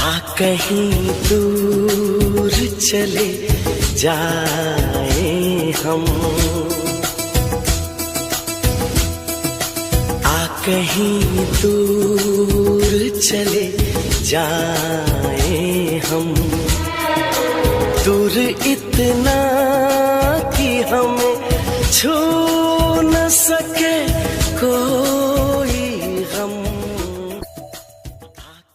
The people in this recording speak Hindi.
आ कहीं दूर चले जाए हम, आ कहीं दूर चले जाए हम, दूर इतना कि हमें छू न सके